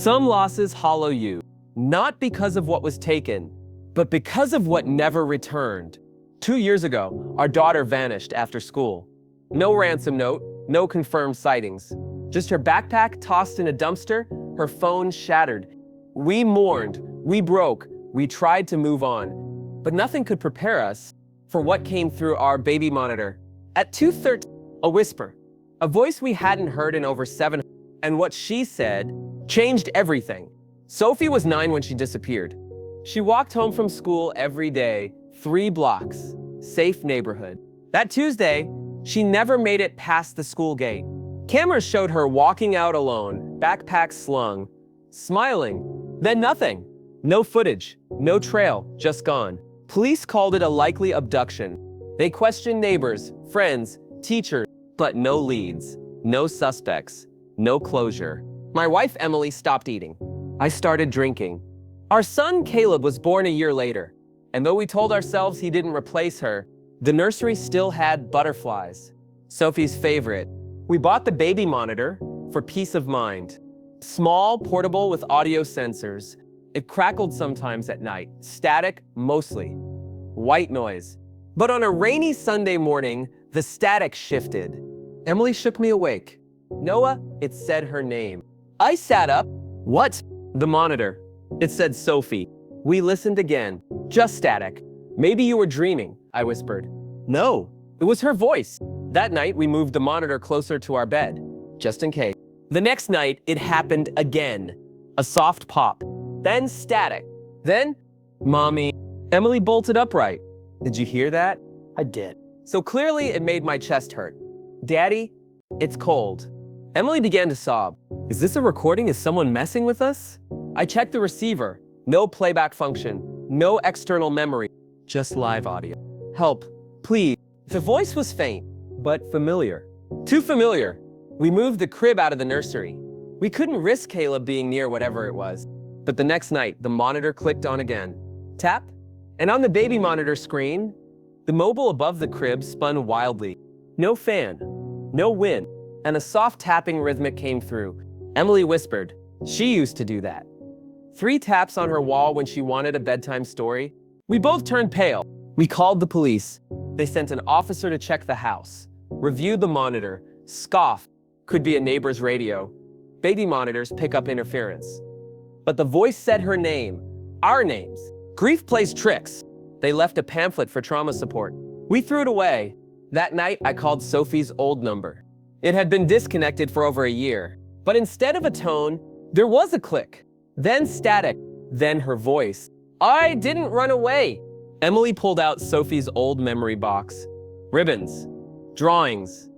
Some losses hollow you, not because of what was taken, but because of what never returned. 2 years ago, our daughter vanished after school. No ransom note, no confirmed sightings. Just her backpack tossed in a dumpster, her phone shattered. We mourned, we broke, we tried to move on, but nothing could prepare us for what came through our baby monitor. At 2:13, a whisper, a voice we hadn't heard in over 7, and what she said changed everything. Sophie was 9 when she disappeared. She walked home from school every day, 3 blocks, safe neighborhood. That Tuesday, she never made it past the school gate. Cameras showed her walking out alone, backpack slung, smiling. Then nothing. No footage, no trail, just gone. Police called it a likely abduction. They questioned neighbors, friends, teachers, but no leads, no suspects, no closure. My wife Emily stopped eating. I started drinking. Our son Caleb was born a year later, and though we told ourselves he didn't replace her, the nursery still had butterflies, Sophie's favorite. We bought the baby monitor for peace of mind. Small, portable with audio sensors. It crackled sometimes at night, static mostly, white noise. But on a rainy Sunday morning, the static shifted. Emily shook me awake. Noah, it said her name. I sat up. What? The monitor. It said Sophie. We listened again. Just static. Maybe you were dreaming, I whispered. No, it was her voice. That night, we moved the monitor closer to our bed, just in case. The next night, it happened again. A soft pop. Then static. Then, Mommy. Emily bolted upright. Did you hear that? I did. So clearly, it made my chest hurt. Daddy, it's cold. Emily began to sob. Is this a recording? Is someone messing with us? I checked the receiver. No playback function. No external memory. Just live audio. Help, please. The voice was faint, but familiar. Too familiar. We moved the crib out of the nursery. We couldn't risk Caleb being near whatever it was. But the next night, the monitor clicked on again. Tap. And on the baby monitor screen, the mobile above the crib spun wildly. No fan, no wind, and a soft tapping rhythmic came through. Emily whispered. She used to do that. 3 taps on her wall when she wanted a bedtime story. We both turned pale. We called the police. They sent an officer to check the house, reviewed the monitor, scoffed. Could be a neighbor's radio. Baby monitors pick up interference. But the voice said her name, our names. Grief plays tricks. They left a pamphlet for trauma support. We threw it away. That night, I called Sophie's old number. It had been disconnected for over a year. But instead of a tone, there was a click. Then static. Then her voice. I didn't run away. Emily pulled out Sophie's old memory box. Ribbons, drawings,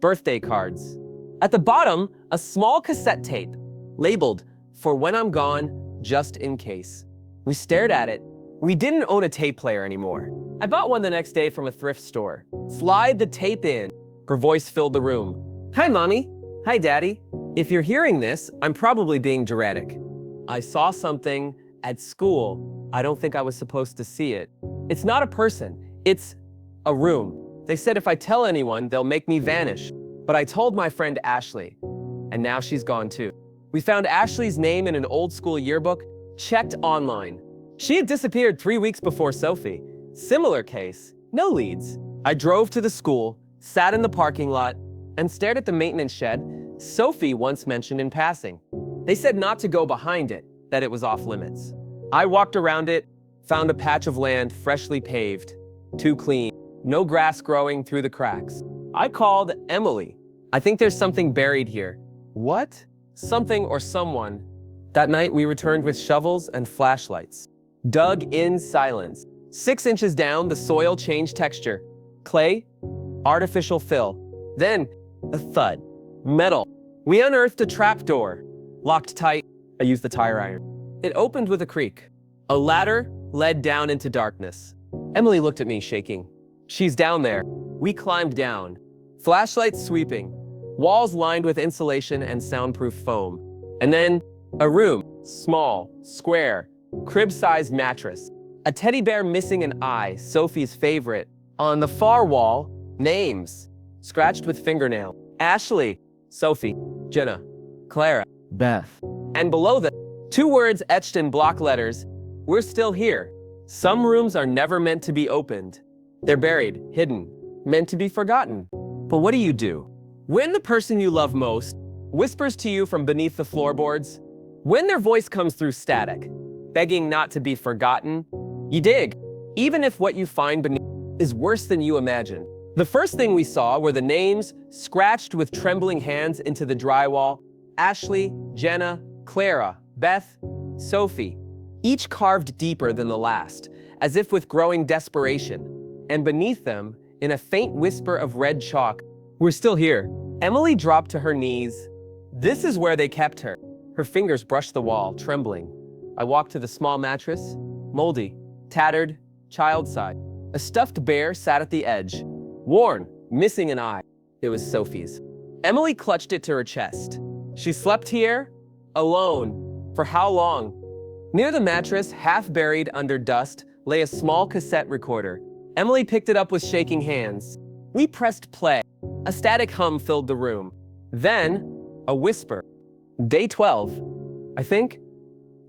birthday cards. At the bottom, a small cassette tape, labeled, "For when I'm gone, just in case." We stared at it. We didn't own a tape player anymore. I bought one the next day from a thrift store. Slide the tape in. Her voice filled the room. Hi, Mommy. Hi, Daddy. If you're hearing this, I'm probably being dramatic. I saw something at school. I don't think I was supposed to see it. It's not a person. It's a room. They said if I tell anyone, they'll make me vanish. But I told my friend Ashley, and now she's gone too. We found Ashley's name in an old school yearbook, checked online. She had disappeared 3 weeks before Sophie. Similar case, no leads. I drove to the school, sat in the parking lot, and stared at the maintenance shed Sophie once mentioned in passing. They said not to go behind it, that it was off limits. I walked around it, found a patch of land freshly paved, too clean, no grass growing through the cracks. I called Emily. I think there's something buried here. What? Something or someone. That night we returned with shovels and flashlights. Dug in silence. 6 inches down, the soil changed texture. Clay, artificial fill. Then, a thud. Metal. We unearthed a trapdoor. Locked tight. I used the tire iron. It opened with a creak. A ladder led down into darkness. Emily looked at me, shaking. She's down there. We climbed down. Flashlights sweeping. Walls lined with insulation and soundproof foam. And then, a room. Small, square, crib-sized mattress. A teddy bear missing an eye, Sophie's favorite. On the far wall, names. Scratched with fingernail. Ashley, Sophie, Jenna, Clara, Beth, And below them, 2 words etched in block letters, "We're still here." Some rooms are never meant to be opened. They're buried, hidden, meant to be forgotten. But what do you do when the person you love most whispers to you from beneath the floorboards? When their voice comes through static, begging not to be forgotten, you dig, even if what you find beneath is worse than you imagine. The first thing we saw were the names scratched with trembling hands into the drywall: Ashley, Jenna, Clara, Beth, Sophie, each carved deeper than the last, as if with growing desperation. And beneath them, in a faint whisper of red chalk, "We're still here." Emily dropped to her knees. This is where they kept her. Her fingers brushed the wall, trembling. I walked to the small mattress, moldy, tattered, child-size. A stuffed bear sat at the edge, worn, missing an eye. It was Sophie's. Emily clutched it to her chest. She slept here, alone. For how long? Near the mattress, half buried under dust, lay a small cassette recorder. Emily picked it up with shaking hands. We pressed play. A static hum filled the room. Then, a whisper. Day 12. I think.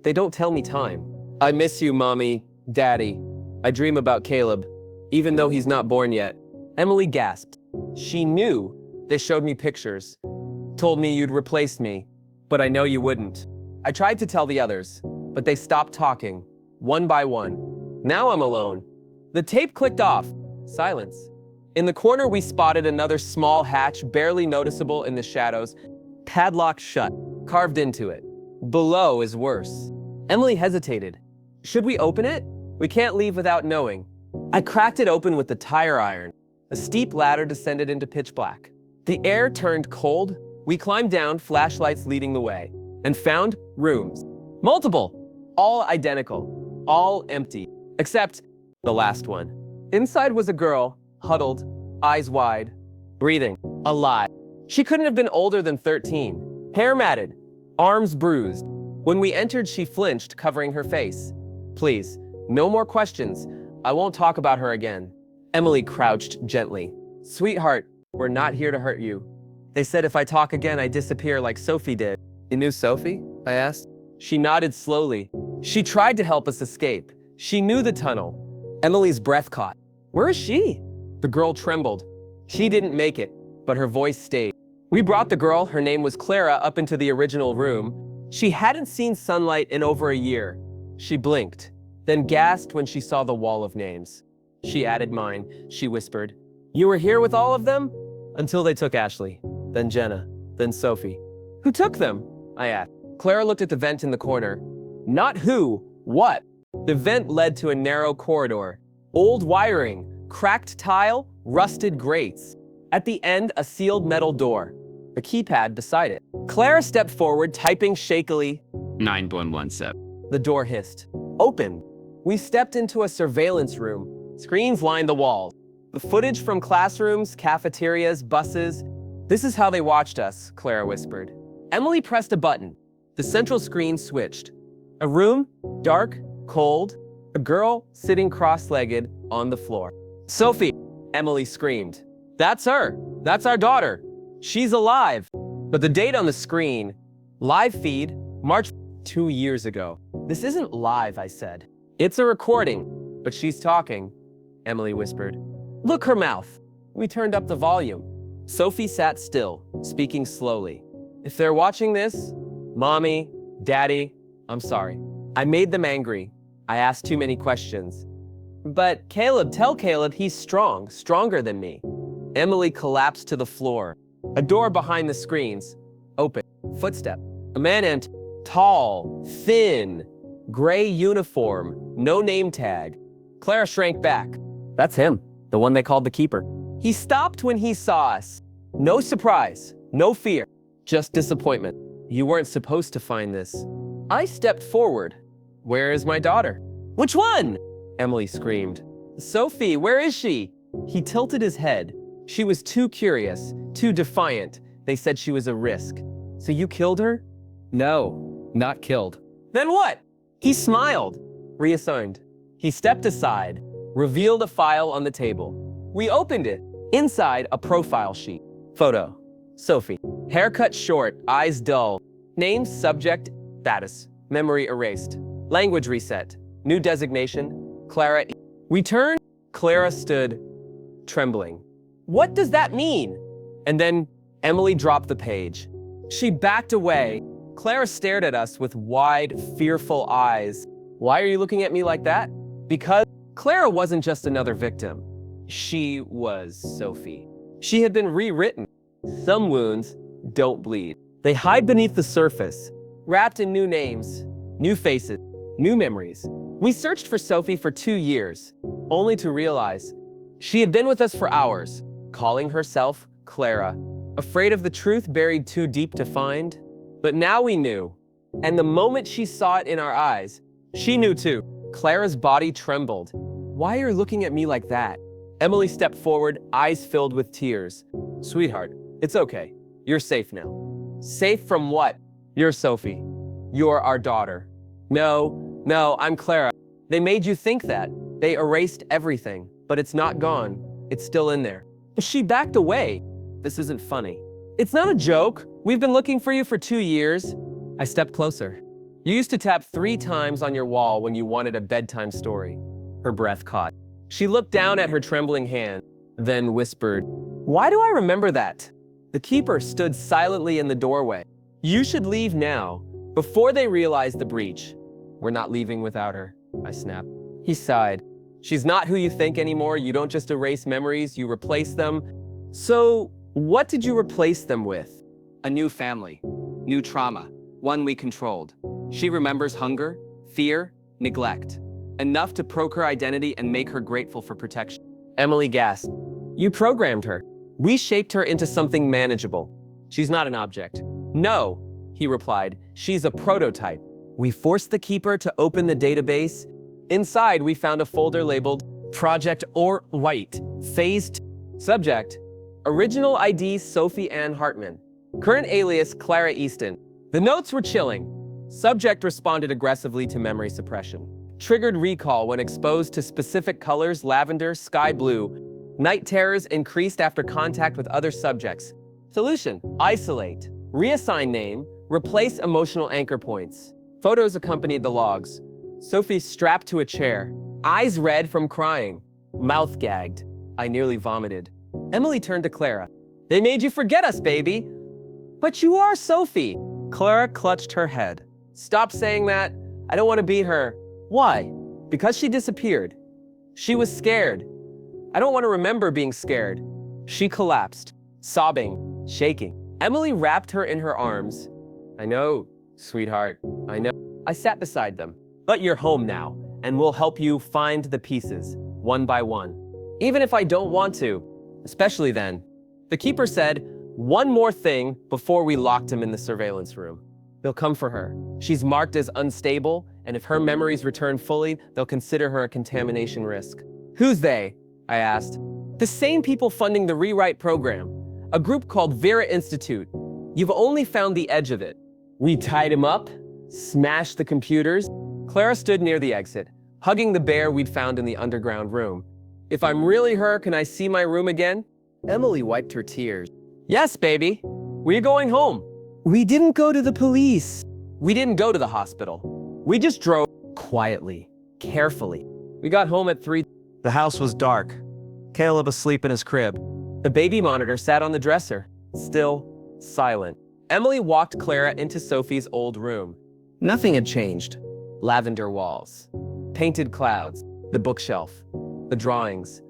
They don't tell me time. I miss you, Mommy, Daddy. I dream about Caleb, even though he's not born yet. Emily gasped. She knew. They showed me pictures. Told me you'd replace me, but I know you wouldn't. I tried to tell the others, but they stopped talking, one by one. Now I'm alone. The tape clicked off. Silence. In the corner, we spotted another small hatch, barely noticeable in the shadows, padlocked shut, carved into it. Below is worse. Emily hesitated. Should we open it? We can't leave without knowing. I cracked it open with the tire iron. A steep ladder descended into pitch black. The air turned cold. We climbed down, flashlights leading the way, and found rooms. Multiple. All identical. All empty. Except the last one. Inside was a girl, huddled, eyes wide, breathing, alive. She couldn't have been older than 13. Hair matted, arms bruised. When we entered, she flinched, covering her face. Please, no more questions. I won't talk about her again. Emily crouched gently. Sweetheart, we're not here to hurt you. They said if I talk again, I disappear like Sophie did. You knew Sophie? I asked. She nodded slowly. She tried to help us escape. She knew the tunnel. Emily's breath caught. Where is she? The girl trembled. She didn't make it, but her voice stayed. We brought the girl, her name was Clara, up into the original room. She hadn't seen sunlight in over a year. She blinked, then gasped when she saw the wall of names. She added mine. She whispered, "You were here with all of them?" Until they took Ashley, then Jenna, then Sophie. Who took them? I asked. Clara looked at the vent in the corner. Not who, what? The vent led to a narrow corridor. Old wiring, cracked tile, rusted grates. At the end, a sealed metal door. A keypad beside it. Clara stepped forward, typing shakily. 9117. The door hissed. Open. We stepped into a surveillance room. Screens lined the walls. The footage from classrooms, cafeterias, buses. This is how they watched us, Clara whispered. Emily pressed a button. The central screen switched. A room, dark, cold. A girl sitting cross-legged on the floor. Sophie, Emily screamed. That's her. That's our daughter. She's alive. But the date on the screen, live feed, March 2 years ago. This isn't live, I said. It's a recording, but she's talking, Emily whispered. Look her mouth. We turned up the volume. Sophie sat still, speaking slowly. If they're watching this, Mommy, Daddy, I'm sorry. I made them angry. I asked too many questions. But Caleb, tell Caleb he's strong, stronger than me. Emily collapsed to the floor. A door behind the screens opened. Footstep. A man entered. Tall, thin, gray uniform, no name tag. Clara shrank back. That's him, the one they called the keeper. He stopped when he saw us. No surprise, no fear, just disappointment. You weren't supposed to find this. I stepped forward. Where is my daughter? Which one? Emily screamed. Sophie, where is she? He tilted his head. She was too curious, too defiant. They said she was a risk. So you killed her? No, not killed. Then what? He smiled, reassigned. He stepped aside, revealed a file on the table. We opened it. Inside, a profile sheet. Photo. Sophie. Haircut short, eyes dull. Name, subject, Status. Memory erased. Language reset. New designation. Clara. We turned. Clara stood, trembling. What does that mean? And then Emily dropped the page. She backed away. Clara stared at us with wide, fearful eyes. Why are you looking at me like that? Because Clara wasn't just another victim. She was Sophie. She had been rewritten. Some wounds don't bleed. They hide beneath the surface, wrapped in new names, new faces, new memories. We searched for Sophie for 2 years, only to realize she had been with us for hours, calling herself Clara, afraid of the truth buried too deep to find. But now we knew, and the moment she saw it in our eyes, she knew too. Clara's body trembled. Why are you looking at me like that? Emily stepped forward, eyes filled with tears. Sweetheart, it's okay. You're safe now. Safe from what? You're Sophie. You're our daughter. No, I'm Clara. They made you think that. They erased everything, but it's not gone. It's still in there. She backed away. This isn't funny. It's not a joke. We've been looking for you for 2 years. I stepped closer. You used to tap 3 times on your wall when you wanted a bedtime story. Her breath caught. She looked down at her trembling hand, then whispered, Why do I remember that? The keeper stood silently in the doorway. You should leave now, before they realize the breach. We're not leaving without her, I snapped. He sighed. She's not who you think anymore. You don't just erase memories, you replace them. So, what did you replace them with? A new family, new trauma, one we controlled. She remembers hunger, fear, neglect. Enough to probe her identity and make her grateful for protection. Emily gasped. You programmed her. We shaped her into something manageable. She's not an object. No, he replied. She's a prototype. We forced the keeper to open the database. Inside, we found a folder labeled Project or White, Phase 2. Subject, Original ID Sophie Ann Hartman. Current alias Clara Easton. The notes were chilling. Subject responded aggressively to memory suppression. Triggered recall when exposed to specific colors, lavender, sky blue. Night terrors increased after contact with other subjects. Solution, isolate. Reassign name, replace emotional anchor points. Photos accompanied the logs. Sophie strapped to a chair, eyes red from crying, mouth gagged. I nearly vomited. Emily turned to Clara. They made you forget us, baby. But you are Sophie. Clara clutched her head. Stop saying that. I don't want to be her. Why? Because she disappeared. She was scared. I don't want to remember being scared. She collapsed, sobbing, shaking. Emily wrapped her in her arms. I know, sweetheart, I know. I sat beside them. But you're home now, and we'll help you find the pieces, one by one. Even if I don't want to, especially then. The keeper said one more thing before we locked him in the surveillance room. They'll come for her. She's marked as unstable, and if her memories return fully, they'll consider her a contamination risk. Who's they? I asked. The same people funding the rewrite program, a group called Vera Institute. You've only found the edge of it. We tied him up, smashed the computers. Clara stood near the exit, hugging the bear we'd found in the underground room. If I'm really her, can I see my room again? Emily wiped her tears. Yes, baby. We're going home. We didn't go to the police. We didn't go to the hospital. We just drove quietly, carefully. We got home at 3. The house was dark. Caleb asleep in his crib. The baby monitor sat on the dresser, still, silent. Emily walked Clara into Sophie's old room. Nothing had changed. Lavender walls, painted clouds, the bookshelf, the drawings,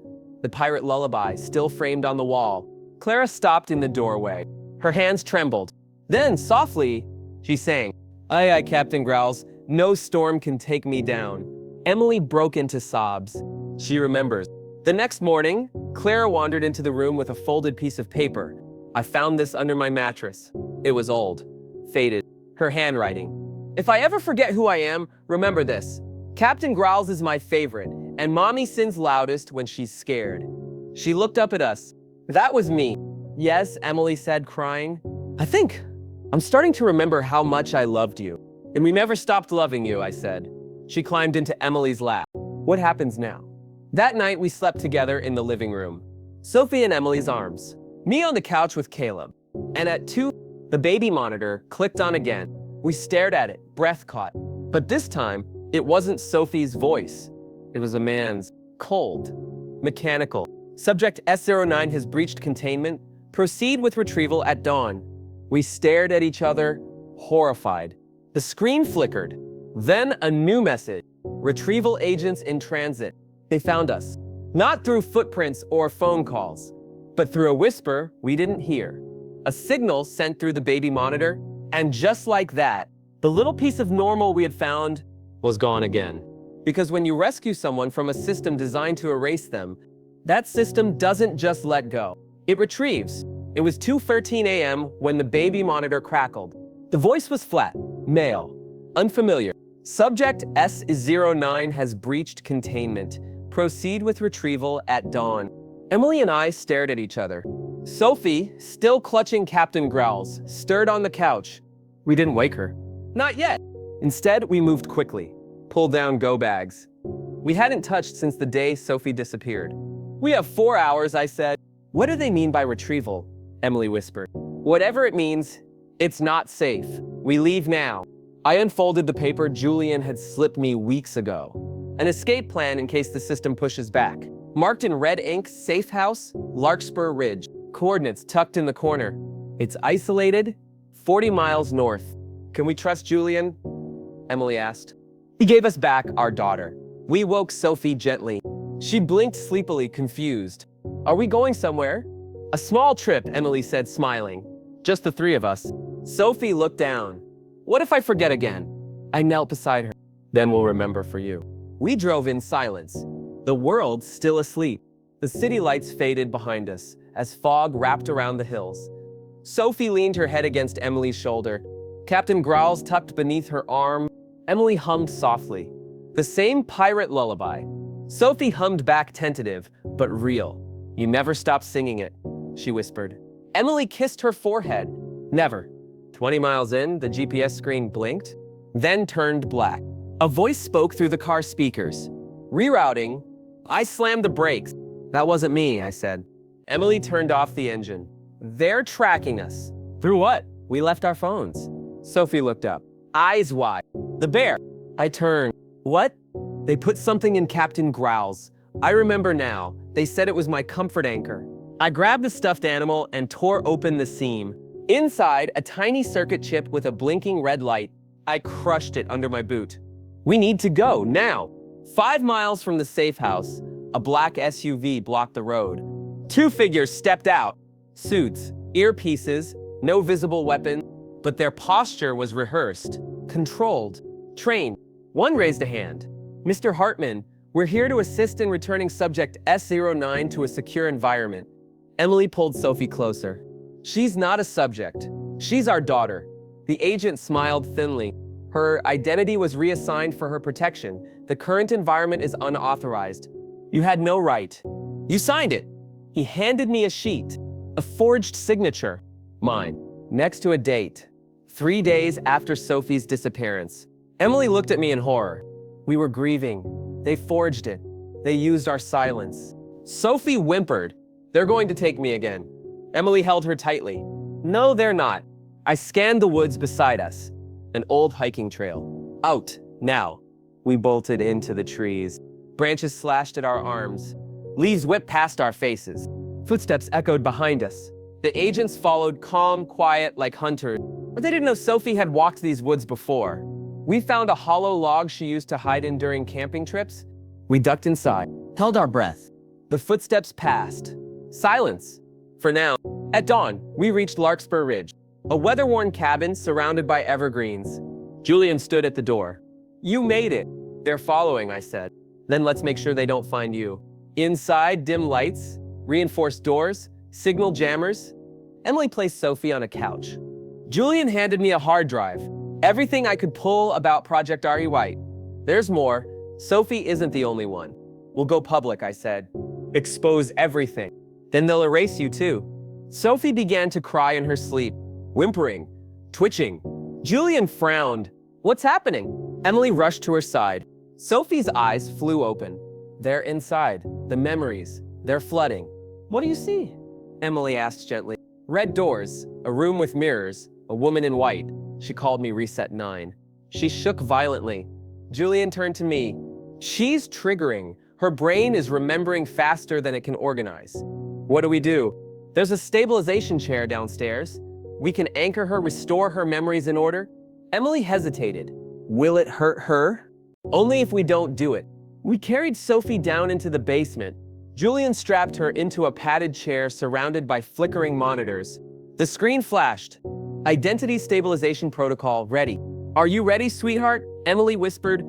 the pirate lullaby still framed on the wall. Clara stopped in the doorway. Her hands trembled. Then, softly, she sang, Aye, aye, Captain Growls, no storm can take me down. Emily broke into sobs. She remembers. The next morning, Clara wandered into the room with a folded piece of paper. I found this under my mattress. It was old, faded, her handwriting. If I ever forget who I am, remember this. Captain Growls is my favorite, and Mommy sins loudest when she's scared. She looked up at us. That was me. Yes, Emily said, crying. I think I'm starting to remember how much I loved you. And we never stopped loving you, I said. She climbed into Emily's lap. What happens now? That night, we slept together in the living room. Sophie in Emily's arms. Me on the couch with Caleb. And at 2, the baby monitor clicked on again. We stared at it, breath caught. But this time, it wasn't Sophie's voice. It was a man's. Cold. Mechanical. Subject S09 has breached containment. Proceed with retrieval at dawn. We stared at each other, horrified. The screen flickered. Then a new message. Retrieval agents in transit. They found us. Not through footprints or phone calls, but through a whisper we didn't hear. A signal sent through the baby monitor, and just like that, the little piece of normal we had found was gone again. Because when you rescue someone from a system designed to erase them, that system doesn't just let go. It retrieves. It was 2:13 a.m. when the baby monitor crackled. The voice was flat, male, unfamiliar. Subject S09 has breached containment. Proceed with retrieval at dawn. Emily and I stared at each other. Sophie, still clutching Captain Growls, stirred on the couch. We didn't wake her. Not yet. Instead, we moved quickly, pulled down go bags. We hadn't touched since the day Sophie disappeared. We have 4 hours, I said. What do they mean by retrieval? Emily whispered. Whatever it means, it's not safe. We leave now. I unfolded the paper Julian had slipped me weeks ago. An escape plan in case the system pushes back. Marked in red ink, safe house, Larkspur Ridge. Coordinates tucked in the corner. It's isolated, 40 miles north. Can we trust Julian? Emily asked. He gave us back our daughter. We woke Sophie gently. She blinked sleepily, confused. Are we going somewhere? A small trip, Emily said, smiling. Just the three of us. Sophie looked down. What if I forget again? I knelt beside her. Then we'll remember for you. We drove in silence. The world still asleep. The city lights faded behind us as fog wrapped around the hills. Sophie leaned her head against Emily's shoulder. Captain Growls tucked beneath her arm. Emily hummed softly. The same pirate lullaby. Sophie hummed back, tentative, but real. You never stop singing it, she whispered. Emily kissed her forehead. Never. 20 miles in, the GPS screen blinked, then turned black. A voice spoke through the car speakers. Rerouting. I slammed the brakes. That wasn't me, I said. Emily turned off the engine. They're tracking us. Through what? We left our phones. Sophie looked up, eyes wide. The bear. I turned. What? They put something in Captain Growls. I remember now. They said it was my comfort anchor. I grabbed the stuffed animal and tore open the seam. Inside, a tiny circuit chip with a blinking red light. I crushed it under my boot. We need to go, now. 5 miles from the safe house, a black SUV blocked the road. 2 figures stepped out. Suits, earpieces, no visible weapon, but their posture was rehearsed, controlled, trained. One raised a hand. Mr. Hartman, we're here to assist in returning subject S09 to a secure environment. Emily pulled Sophie closer. She's not a subject. She's our daughter. The agent smiled thinly. Her identity was reassigned for her protection. The current environment is unauthorized. You had no right. You signed it. He handed me a sheet, a forged signature. Mine, next to a date. 3 days after Sophie's disappearance. Emily looked at me in horror. We were grieving. They forged it. They used our silence. Sophie whimpered. They're going to take me again. Emily held her tightly. No, they're not. I scanned the woods beside us. An old hiking trail. Out, now. We bolted into the trees. Branches slashed at our arms. Leaves whipped past our faces. Footsteps echoed behind us. The agents followed, calm, quiet, like hunters. But they didn't know Sophie had walked these woods before. We found a hollow log she used to hide in during camping trips. We ducked inside, held our breath. The footsteps passed. Silence. For now. At dawn, we reached Larkspur Ridge, a weather-worn cabin surrounded by evergreens. Julian stood at the door. You made it. They're following, I said. Then let's make sure they don't find you. Inside, dim lights, reinforced doors, signal jammers. Emily placed Sophie on a couch. Julian handed me a hard drive. Everything I could pull about Project RE White. There's more. Sophie isn't the only one. We'll go public, I said. Expose everything. Then they'll erase you too. Sophie began to cry in her sleep, whimpering, twitching. Julian frowned. What's happening? Emily rushed to her side. Sophie's eyes flew open. They're inside. The memories. They're flooding. What do you see? Emily asked gently. Red doors, a room with mirrors, a woman in white. She called me Reset 9. She shook violently. Julian turned to me. She's triggering. Her brain is remembering faster than it can organize. What do? There's a stabilization chair downstairs. We can anchor her, restore her memories in order. Emily hesitated. Will it hurt her? Only if we don't do it. We carried Sophie down into the basement. Julian strapped her into a padded chair surrounded by flickering monitors. The screen flashed. Identity stabilization protocol ready. Are you ready, sweetheart? Emily whispered.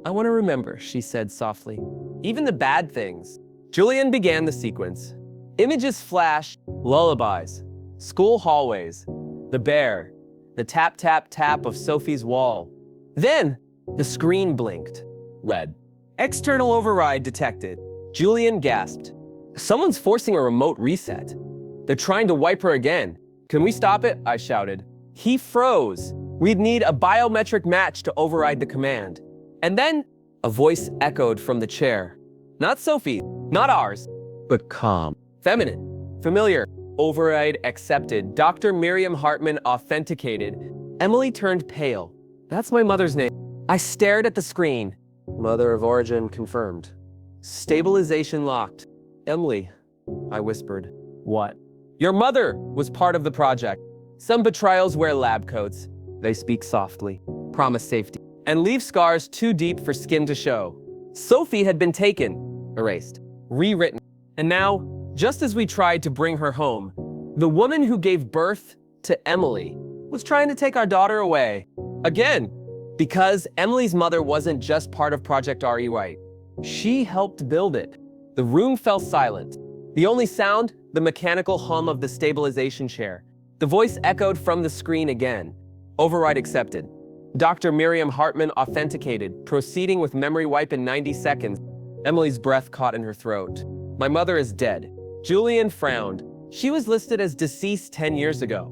I want to remember, she said softly. Even the bad things. Julian began the sequence. Images flashed, lullabies, school hallways, the bear, the tap tap tap of Sophie's wall. Then, the screen blinked. Red. External override detected. Julian gasped. Someone's forcing a remote reset. They're trying to wipe her again. Can we stop it? I shouted. He froze. We'd need a biometric match to override the command. And then, a voice echoed from the chair. Not Sophie, not ours, but calm. Feminine. Familiar. Override accepted. Dr. Miriam Hartman authenticated. Emily turned pale. That's my mother's name. I stared at the screen. Mother of origin confirmed. Stabilization locked. Emily, I whispered. What? Your mother was part of the project. Some betrayals wear lab coats. They speak softly, promise safety, and leave scars too deep for skin to show. Sophie had been taken, erased, rewritten. And now, just as we tried to bring her home, the woman who gave birth to Emily was trying to take our daughter away. Again, because Emily's mother wasn't just part of Project RE. She helped build it. The room fell silent. The only sound, the mechanical hum of the stabilization chair. The voice echoed from the screen again. Override accepted. Dr. Miriam Hartman authenticated, proceeding with memory wipe in 90 seconds. Emily's breath caught in her throat. My mother is dead. Julian frowned. She was listed as deceased 10 years ago.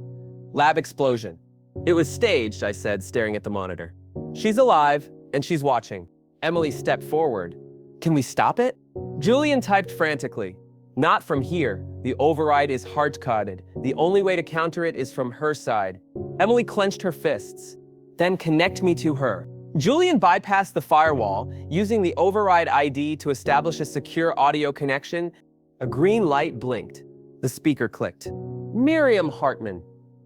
Lab explosion. It was staged, I said, staring at the monitor. She's alive, and she's watching. Emily stepped forward. Can we stop it? Julian typed frantically. Not from here. The override is hard-coded. The only way to counter it is from her side. Emily clenched her fists. Then connect me to her. Julian bypassed the firewall, using the override ID to establish a secure audio connection. A green light blinked. The speaker clicked. Miriam Hartman.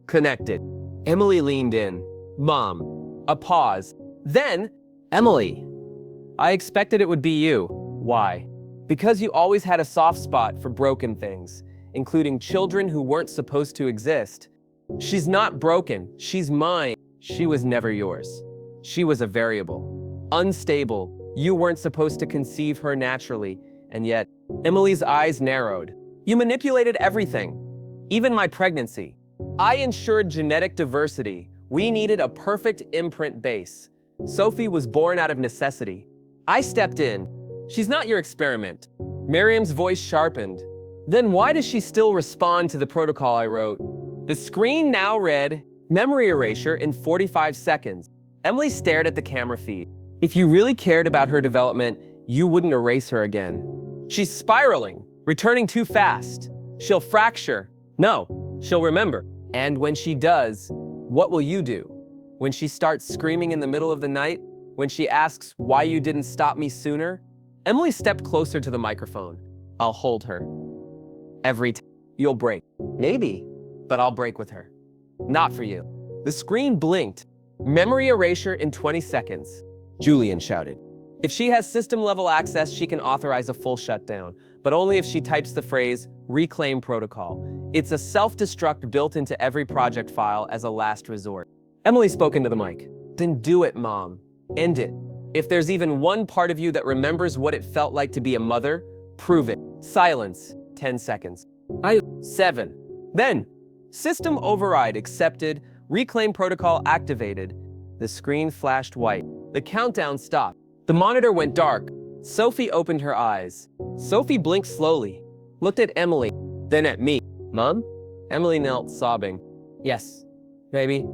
Connected. Emily leaned in. Mom. A pause. Then, Emily. I expected it would be you. Why? Because you always had a soft spot for broken things, including children who weren't supposed to exist. She's not broken. She's mine. She was never yours. She was a variable. Unstable. You weren't supposed to conceive her naturally, and yet, Emily's eyes narrowed. You manipulated everything, even my pregnancy. I ensured genetic diversity. We needed a perfect imprint base. Sophie was born out of necessity. I stepped in. She's not your experiment. Miriam's voice sharpened. Then why does she still respond to the protocol I wrote? The screen now read, memory erasure in 45 seconds. Emily stared at the camera feed. If you really cared about her development, you wouldn't erase her again. She's spiraling, returning too fast. She'll fracture. No, she'll remember. And when she does, what will you do? When she starts screaming in the middle of the night? When she asks why you didn't stop me sooner? Emily stepped closer to the microphone. I'll hold her. Every time. You'll break. Maybe, but I'll break with her. Not for you. The screen blinked. Memory erasure in 20 seconds. Julian shouted. If she has system-level access, she can authorize a full shutdown, but only if she types the phrase, reclaim protocol. It's a self-destruct built into every project file as a last resort. Emily spoke into the mic. Then do it, Mom. End it. If there's even one part of you that remembers what it felt like to be a mother, prove it. Silence. 10 seconds. 7. Then, system override accepted, reclaim protocol activated. The screen flashed white. The countdown stopped. The monitor went dark. Sophie opened her eyes. Sophie blinked slowly, looked at Emily, then at me. Mom? Emily knelt, sobbing. Yes, baby.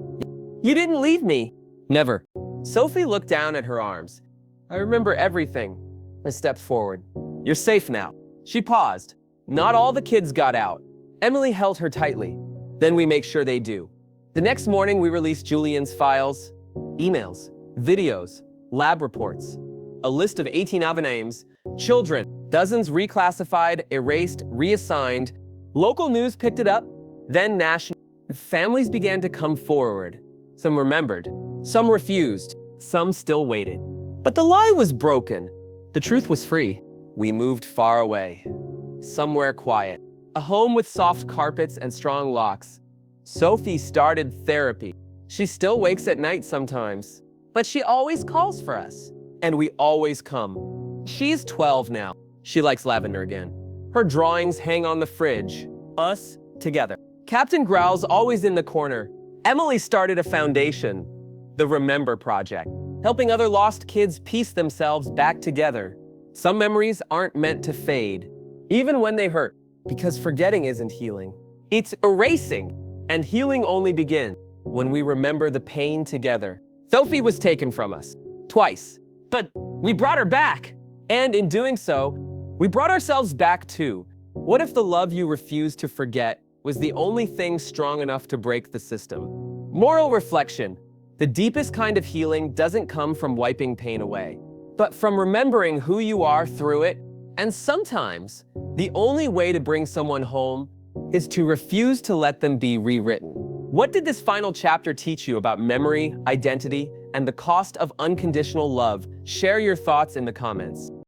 You didn't leave me. Never. Sophie looked down at her arms. I remember everything. I stepped forward. You're safe now. She paused. Not all the kids got out. Emily held her tightly. Then we make sure they do. The next morning, we released Julian's files, emails, videos, lab reports, a list of 18 other names, children, dozens reclassified, erased, reassigned. Local news picked it up, then national. Families began to come forward. Some remembered, some refused, some still waited. But the lie was broken. The truth was free. We moved far away, somewhere quiet, a home with soft carpets and strong locks. Sophie started therapy. She still wakes at night sometimes, but she always calls for us, and we always come. She's 12 now. She likes lavender again. Her drawings hang on the fridge. Us together. Captain Growl's always in the corner. Emily started a foundation, the Remember Project, helping other lost kids piece themselves back together. Some memories aren't meant to fade, even when they hurt, because forgetting isn't healing. It's erasing, and healing only begins when we remember the pain together. Sophie was taken from us, twice, but we brought her back. And in doing so, we brought ourselves back too. What if the love you refused to forget was the only thing strong enough to break the system? Moral reflection: the deepest kind of healing doesn't come from wiping pain away, but from remembering who you are through it. And sometimes, the only way to bring someone home is to refuse to let them be rewritten. What did this final chapter teach you about memory, identity, and the cost of unconditional love? Share your thoughts in the comments.